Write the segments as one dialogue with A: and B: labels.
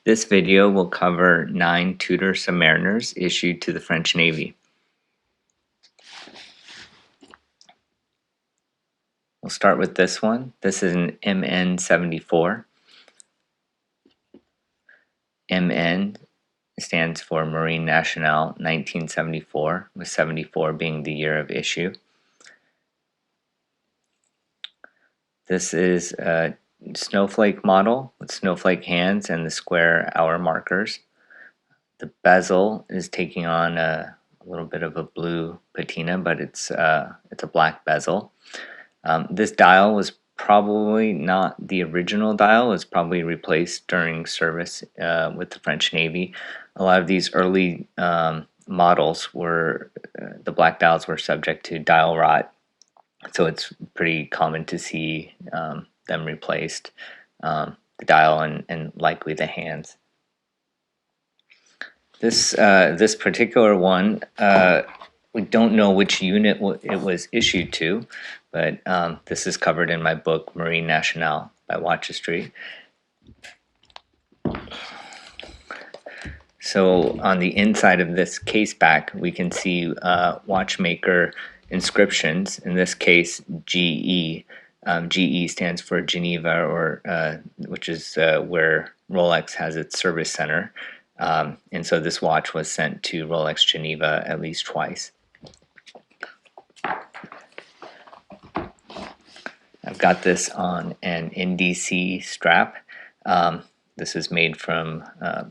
A: This video will cover 9 Tudor Submariners issued to the French Navy. We'll start with this one. This is an MN-74. MN stands for Marine Nationale 1974, with 74 being the year of issue. This is a Snowflake model with snowflake hands and the square hour markers. The bezel is taking on a little bit of a blue patina, but it's a black bezel. This dial was probably not the original dial. It was probably replaced during service with the French Navy. A lot of these early models were, the black dials were subject to dial rot, so it's pretty common to see them replaced, the dial and likely the hands. This particular one, we don't know which unit it was issued to, but this is covered in my book, Marine Nationale by WATCHISTRY. So on the inside of this case back, we can see watchmaker inscriptions, in this case GE. GE stands for Geneva, or which is where Rolex has its service center. And so this watch was sent to Rolex Geneva at least twice. I've got this on an NDC strap. This is made from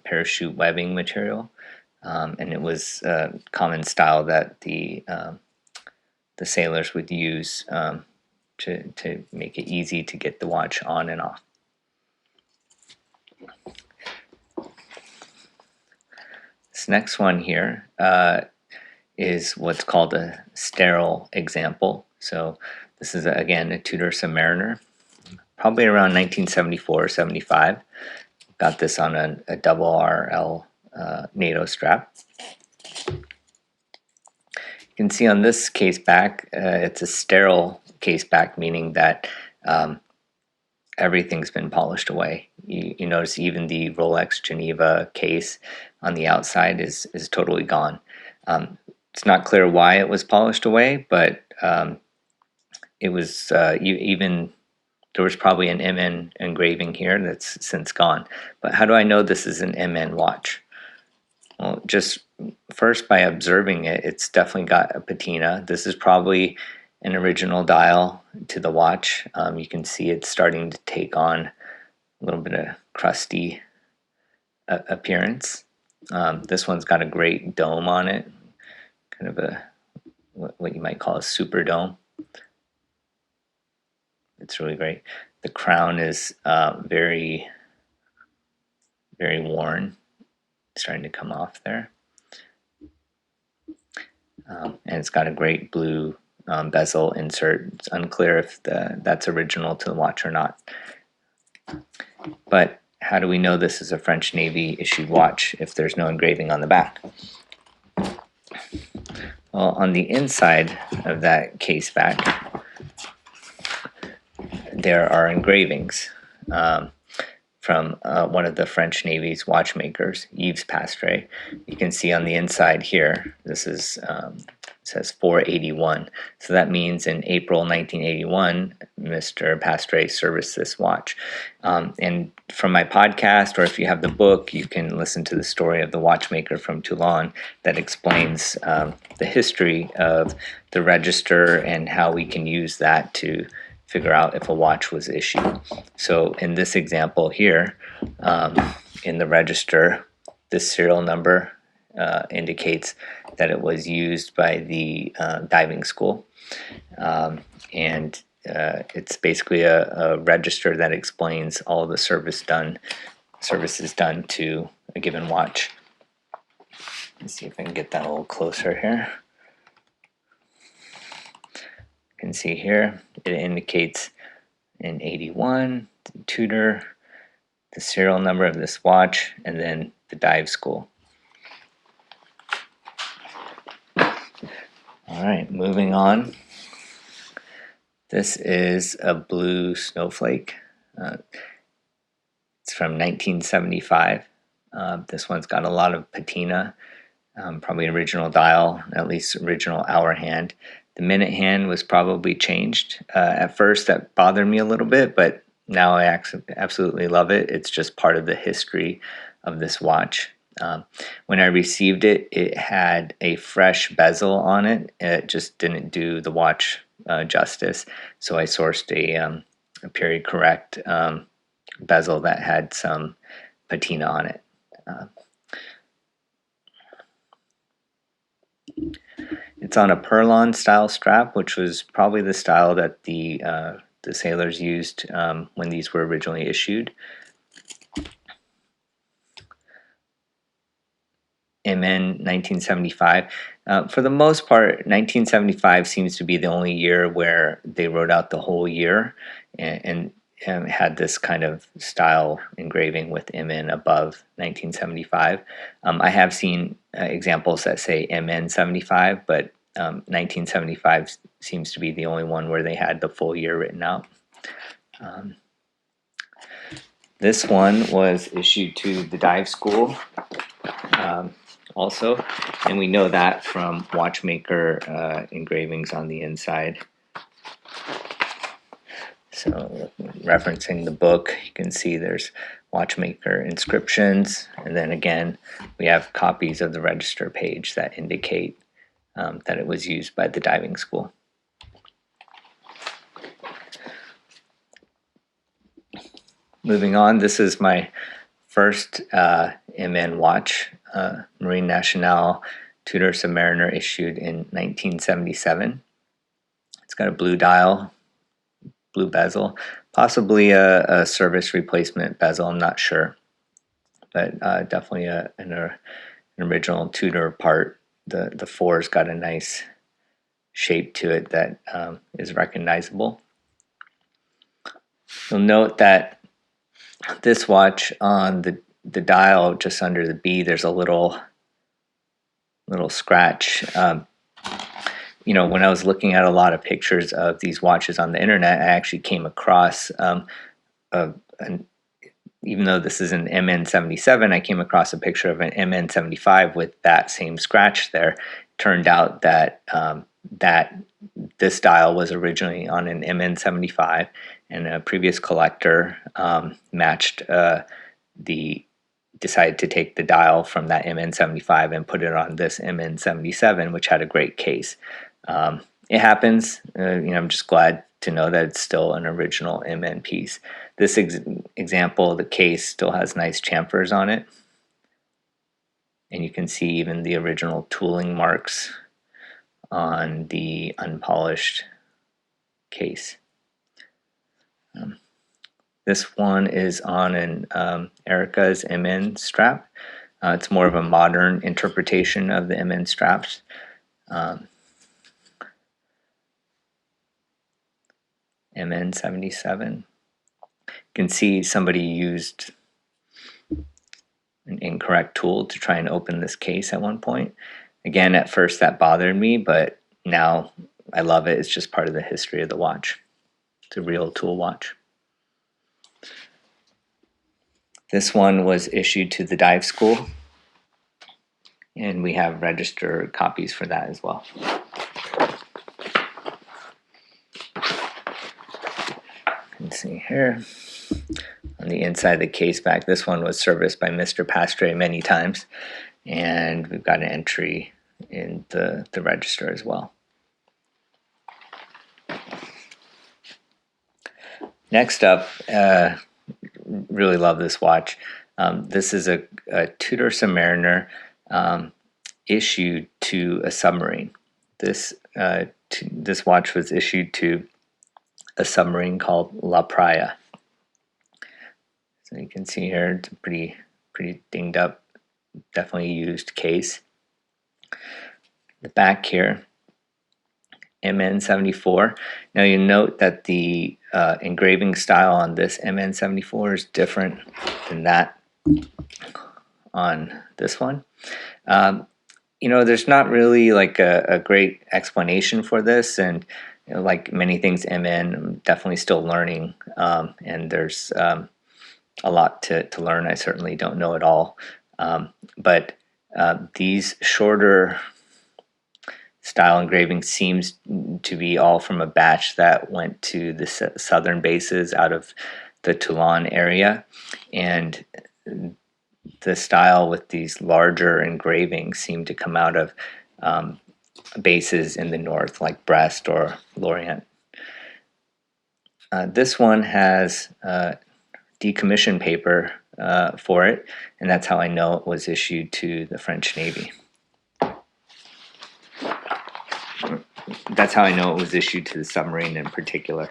A: parachute webbing material, and it was a common style that the sailors would use to make it easy to get the watch on and off. This next one here is what's called a sterile example. So this is, again, a Tudor Submariner, probably around 1974 or 75. Got this on a double RL NATO strap. You can see on this case back, it's a sterile case back, meaning that everything's been polished away. You notice even the Rolex Geneva case on the outside is totally gone. It's not clear why it was polished away, but it was even there was probably an MN engraving here that's since gone. But how do I know this is an MN watch? Well, just first by observing it, it's definitely got a patina. This is probably an original dial to the watch. You can see it's starting to take on a little bit of crusty appearance. This one's got a great dome on it, kind of a what you might call a super dome. It's really great. The crown is very, very worn, starting to come off there. And it's got a great blue bezel insert. It's unclear if that's original to the watch or not. But how do we know this is a French Navy issued watch if there's no engraving on the back? Well, on the inside of that case back, there are engravings from one of the French Navy's watchmakers, Yves Pastre. You can see on the inside here, this is says 481. So that means in April 1981, Mr. Pastre serviced this watch. And from my podcast, or if you have the book, you can listen to the story of the watchmaker from Toulon that explains the history of the register and how we can use that to figure out if a watch was issued. So in this example here, in the register, this serial number indicates that it was used by the diving school. And it's basically a register that explains all the services done to a given watch. Let's see if I can get that a little closer here. You can see here it indicates in 81 Tudor, the serial number of this watch, and then the dive school. All right, moving on. This is a blue Snowflake. It's from 1975. This one's got a lot of patina, probably original dial, at least original hour hand. The minute hand was probably changed. At first, that bothered me a little bit, but now I absolutely love it. It's just part of the history of this watch. When I received it, it had a fresh bezel on it. It just didn't do the watch justice, so I sourced a period correct bezel that had some patina on it. It's on a Perlon style strap, which was probably the style that the sailors used when these were originally issued. MN 1975. For the most part, 1975 seems to be the only year where they wrote out the whole year and had this kind of style engraving with MN above 1975. I have seen examples that say MN 75, but 1975 seems to be the only one where they had the full year written out. This one was issued to the dive school also, and we know that from watchmaker engravings on the inside. So referencing the book, you can see there's watchmaker inscriptions, and then again we have copies of the register page that indicate that it was used by the diving school. Moving on, this is my first MN watch, Marine Nationale Tudor Submariner, issued in 1977. It's got a blue dial, blue bezel, possibly a service replacement bezel, I'm not sure, but definitely an original Tudor part. The four's got a nice shape to it that is recognizable. You'll note that this watch, on the dial just under the B, there's a little scratch. You know, when I was looking at a lot of pictures of these watches on the internet, I actually came across, even though this is an MN77, I came across a picture of an MN75 with that same scratch there. Turned out that that this dial was originally on an MN75, and a previous collector decided to take the dial from that MN75 and put it on this MN77, which had a great case. It happens. I'm just glad to know that it's still an original MN piece. This example, the case still has nice chamfers on it, and you can see even the original tooling marks on the unpolished case. This one is on an Erica's MN strap. It's more of a modern interpretation of the MN straps. MN77. You can see somebody used an incorrect tool to try and open this case at one point. Again, at first that bothered me, but now I love it. It's just part of the history of the watch. It's a real tool watch. This one was issued to the dive school, and we have register copies for that as well. You can see here on the inside of the case back, this one was serviced by Mr. Pastre many times, and we've got an entry in the register as well. Next up, really love this watch. This is a Tudor Submariner issued to a submarine. This watch was issued to a submarine called La Praia. So you can see here it's a pretty dinged up, definitely used case. The back here, MN74. Now you note that the engraving style on this MN74 is different than that on this one. There's not really like a great explanation for this, and like many things MN, I'm definitely still learning, and there's a lot to learn. I certainly don't know it all. But these shorter style engraving seems to be all from a batch that went to the southern bases out of the Toulon area, and the style with these larger engravings seem to come out of bases in the north, like Brest or Lorient. This one has decommissioned paper for it, and that's how I know it was issued to the French Navy. That's how I know it was issued to the submarine in particular.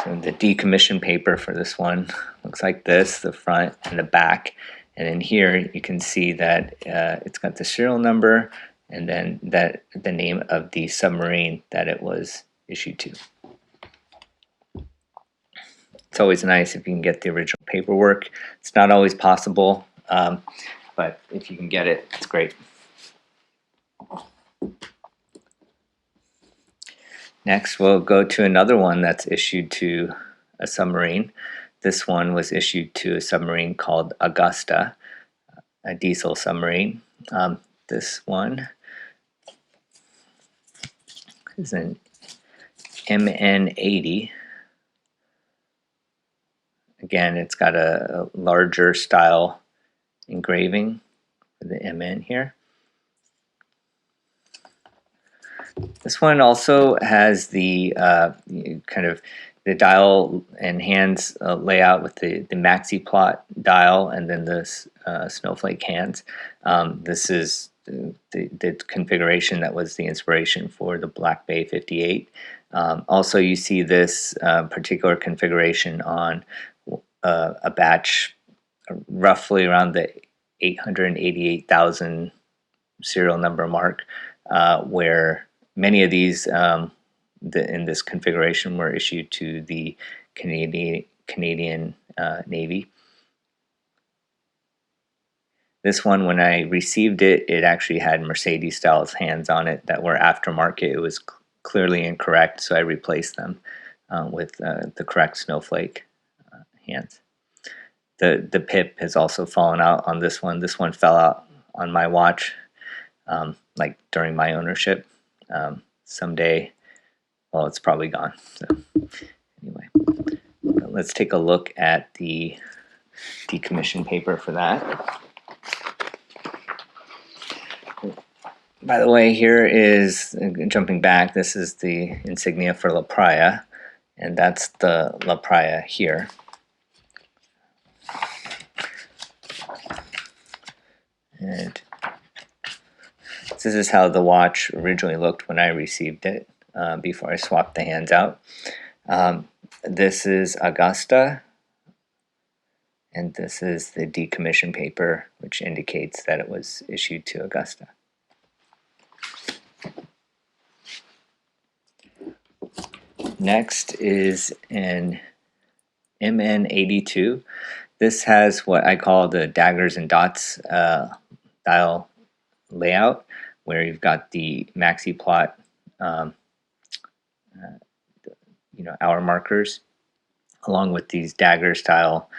A: So the decommissioned paper for this one looks like this, the front and the back. And in here you can see that it's got the serial number and then the name of the submarine that it was issued to. It's always nice if you can get the original paperwork. It's not always possible, but if you can get it, it's great. Next, we'll go to another one that's issued to a submarine. This one was issued to a submarine called Augusta, a diesel submarine. This one is an MN80. Again, it's got a larger style engraving for the MN here. This one also has the kind of the dial and hands layout with the maxi plot dial and then the snowflake hands. This is the configuration that was the inspiration for the Black Bay 58. Also, you see this particular configuration on a batch roughly around the 888,000 serial number mark, where many of these in this configuration were issued to the Canadian Navy. This one, when I received it, it actually had Mercedes Styles hands on it that were aftermarket. It was clearly incorrect, so I replaced them with the correct Snowflake hands. The pip has also fallen out on this one. This one fell out on my watch, like during my ownership. Someday, well, it's probably gone. So anyway, let's take a look at the decommissioned paper for that. By the way, here is, jumping back, this is the insignia for La Praia, and that's the La Praia here. And this is how the watch originally looked when I received it, before I swapped the hands out. This is Augusta, and this is the decommissioned paper, which indicates that it was issued to Augusta. Next is an MN82. This has what I call the daggers and dots dial layout, where you've got the maxi plot, hour markers, along with these dagger style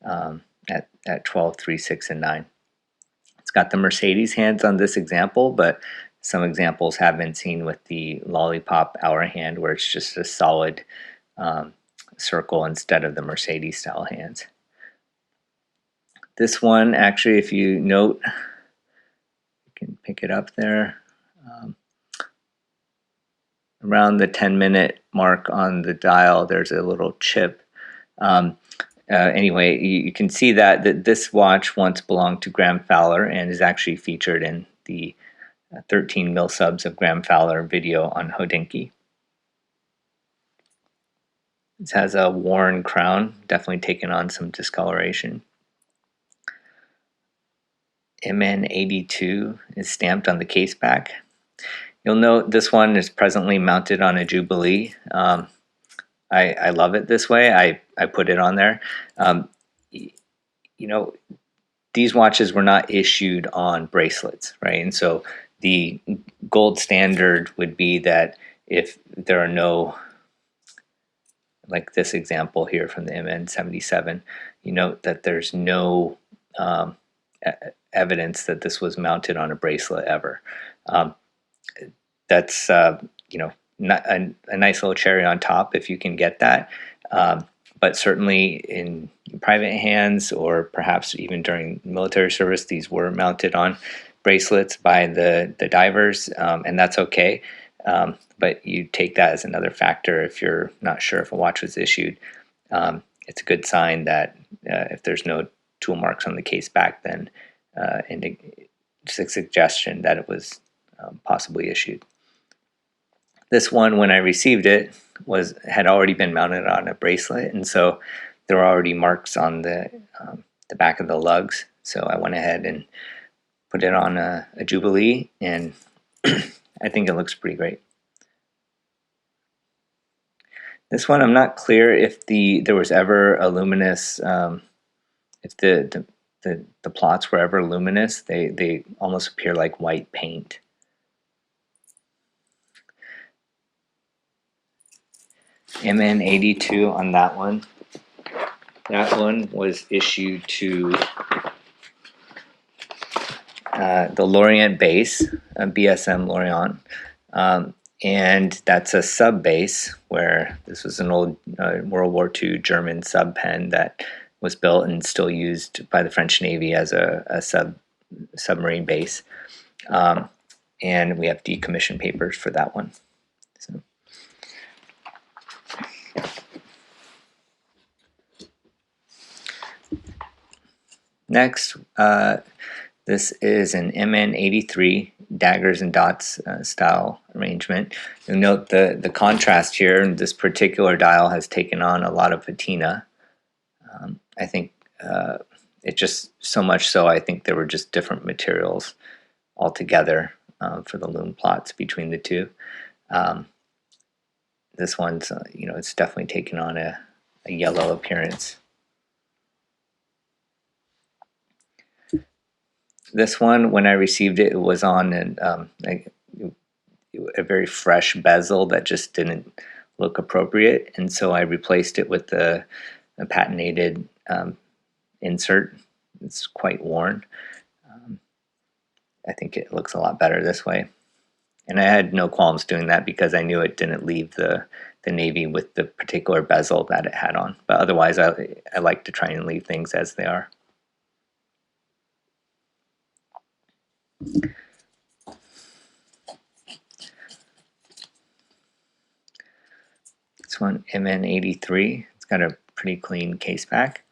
A: at 12, 3, 6, and 9. It's got the Mercedes hands on this example, but some examples have been seen with the lollipop hour hand, where it's just a solid circle instead of the Mercedes style hands. This one, actually, if you note, you can pick it up there, around the 10-minute mark on the dial, there's a little chip. Anyway, you can see that this watch once belonged to Graham Fowler and is actually featured in the 13 mil subs of Graham Fowler video on Hodinkee. This has a worn crown, definitely taken on some discoloration. MN82 is stamped on the case back. You'll note this one is presently mounted on a Jubilee. I love it this way. I put it on there. These watches were not issued on bracelets, right? And so the gold standard would be that if there are no, like this example here from the MN77, you note that there's no evidence that this was mounted on a bracelet ever. That's not a nice little cherry on top if you can get that. But certainly in private hands, or perhaps even during military service, these were mounted on bracelets by the divers, and that's okay. But you take that as another factor if you're not sure if a watch was issued. It's a good sign that if there's no tool marks on the case back, then it's a suggestion that it was possibly issued. This one, when I received it, had already been mounted on a bracelet, and so there were already marks on the back of the lugs. So I went ahead and put it on a Jubilee, and I think it looks pretty great. This one, I'm not clear if there was ever a luminous, if the plots were ever luminous. They almost appear like white paint. MN82 on that one. That one was issued to the Lorient base, BSM Lorient, and that's a sub base where this was an old World War II German sub pen that was built and still used by the French Navy as a submarine base. And we have decommissioned papers for that one. So. Next, this is an MN83 daggers and dots style arrangement. You'll note the contrast here. This particular dial has taken on a lot of patina. I think it just so much so I think there were just different materials altogether for the loom plots between the two. This one's it's definitely taken on a yellow appearance. This one, when I received it, it was on a very fresh bezel that just didn't look appropriate, and so I replaced it with a patented insert. It's quite worn. I think it looks a lot better this way, and I had no qualms doing that because I knew it didn't leave the Navy with the particular bezel that it had on. But otherwise, I like to try and leave things as they are. This one, MN83. It's got a pretty clean case back.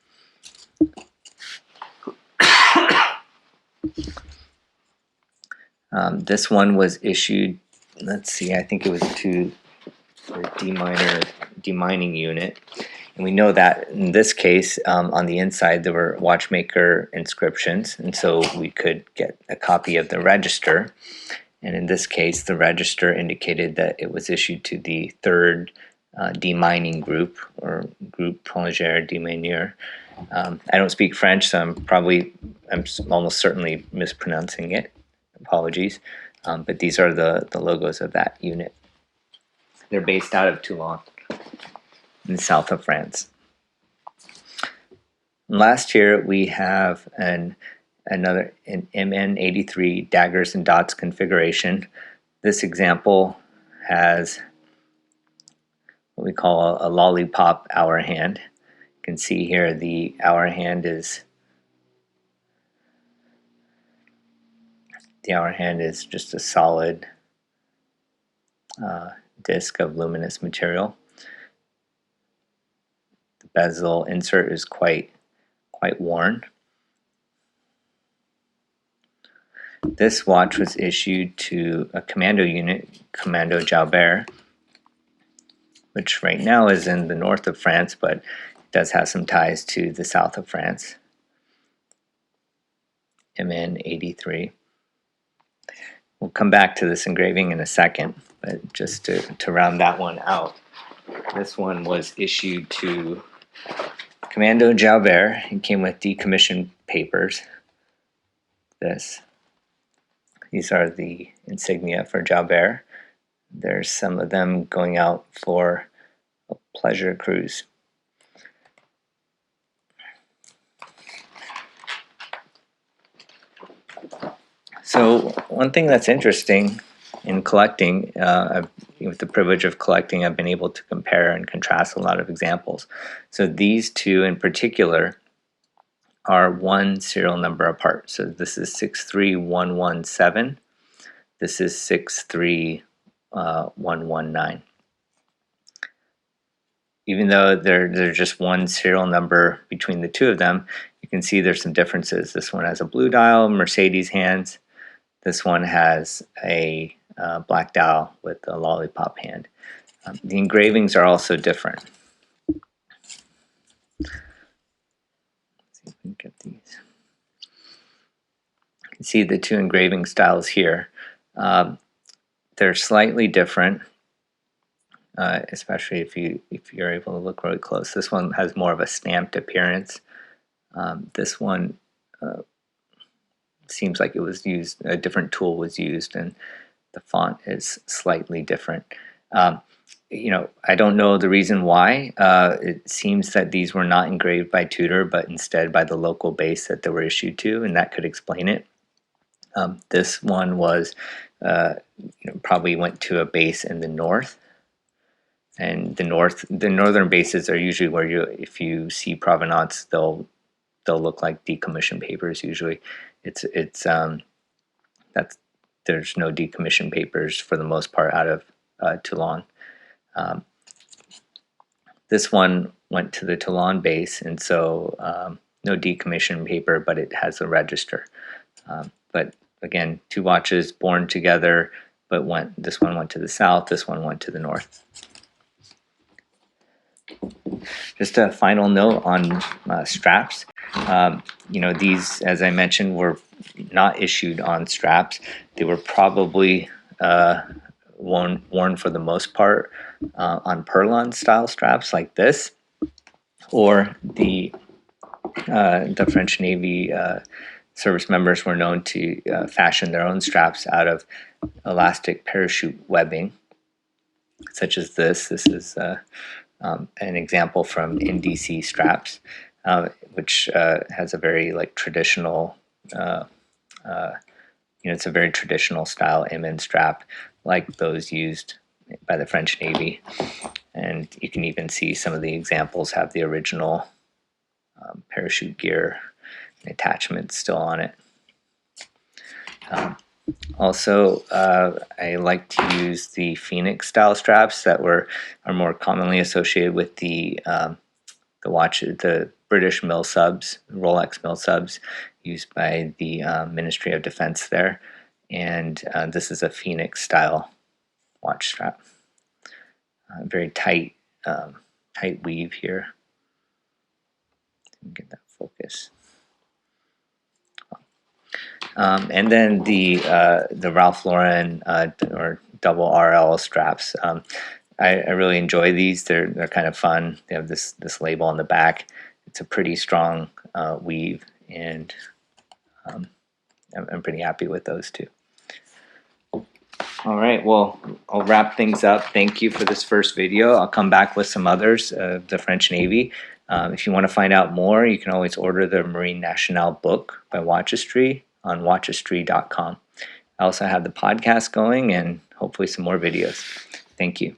A: This one was issued, let's see, I think it was to the demining unit. And we know that in this case, on the inside, there were watchmaker inscriptions, and so we could get a copy of the register. And in this case, the register indicated that it was issued to the 3rd demining group, or Groupe Plongeur Deminier. I don't speak French, so I'm almost certainly mispronouncing it. Apologies. But these are the logos of that unit. They're based out of Toulon, in the south of France. Last year, we have another MN83 daggers and dots configuration. This example has what we call a lollipop hour hand. You can see here the hour hand is just a solid disc of luminous material. The bezel insert is quite worn. This watch was issued to a commando unit, Commando Jalbert, which right now is in the north of France, but does have some ties to the south of France. MN83. We'll come back to this engraving in a second, but just to round that one out, this one was issued to Commando Jalbert. It came with decommissioned papers. These are the insignia for Jalbert. There's some of them going out for a pleasure cruise. So one thing that's interesting in collecting, with the privilege of collecting, I've been able to compare and contrast a lot of examples. So these two in particular are one serial number apart. So this is 63117. This is 63119. Even though they're just one serial number between the two of them, you can see there's some differences. This one has a blue dial, Mercedes hands. This one has a black dial with a lollipop hand. The engravings are also different. Let's see if we can get these. You can see the two engraving styles here. They're slightly different, especially if you're able to look really close. This one has more of a stamped appearance. This one seems like it was used, a different tool was used, and the font is slightly different. I don't know the reason why. It seems that these were not engraved by Tudor, but instead by the local base that they were issued to, and that could explain it. This one was probably went to a base in the north, and the northern bases are usually where if you see provenance, they'll look like decommissioned papers. Usually, there's no decommissioned papers for the most part out of Toulon. This one went to the Toulon base, and so no decommissioned paper, but it has a register. But again, two watches born together, but this one went to the south, this one went to the north. Just a final note on straps. These, as I mentioned, were not issued on straps. They were probably worn for the most part on Perlon style straps like this, or the French Navy service members were known to fashion their own straps out of elastic parachute webbing, such as this. This is an example from NDC straps, which has a very traditional, it's a very traditional style MN strap, like those used by the French Navy. And you can even see some of the examples have the original parachute gear and attachments still on it. Also, I like to use the Phoenix style straps that are more commonly associated with the British mill subs, Rolex mill subs, used by the Ministry of Defense there. And this is a Phoenix style watch strap. Very tight weave here. Get that focus. And then the Ralph Lauren or double RL straps. I really enjoy these. They're kind of fun. They have this label on the back. It's a pretty strong weave, and I'm pretty happy with those two. All right, well, I'll wrap things up. Thank you for this first video. I'll come back with some others of the French Navy. If you want to find out more, you can always order the Marine Nationale book by WATCHISTRY on WATCHISTRY.com. I also have the podcast going and hopefully some more videos. Thank you.